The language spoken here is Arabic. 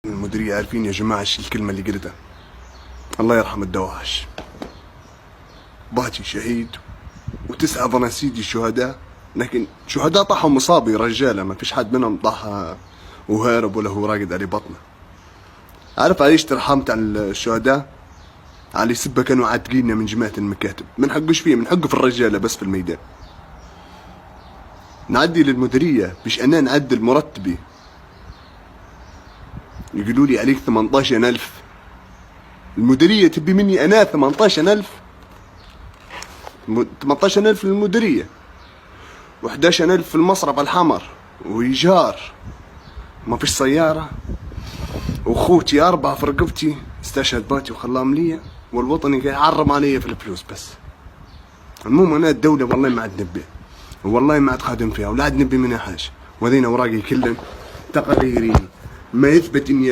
المديرية عارفين يا جماعة ايش الكلمة اللي قلتها؟ الله يرحم الدواش. باتي شهيد و9 بناسيدي شهداء، لكن شهداء طاحوا مصابي رجالة، ما فيش حد منهم طاح وهارب ولا هو راقد على بطنه. عارف عليش ترحمت على الشهداء؟ على سبة كانوا عاتقيننا من جماعة المكاتب، من حقش فيه، من حقه في الرجالة بس في الميدان. نعدي للمديرية بش أنا نعدل مرتبي، يقولوا لي عليك 18,000. المديرية تبي مني أنا 18,000؟ 18,000 للمديرية و11,000 في المصرف الحمر وإيجار، ما فيش سيارة، وأخوتي 4 في رقبتي استشهد باتي وخلاهم ليا، والوطني قاعد يعرم علي في الفلوس بس. المهم أنا الدولة والله ما عاد نبي، والله ما عاد خادم فيها، ولا عاد نبي منها حاجة، وذين أوراقي كلن تقاريري ما يثبت إني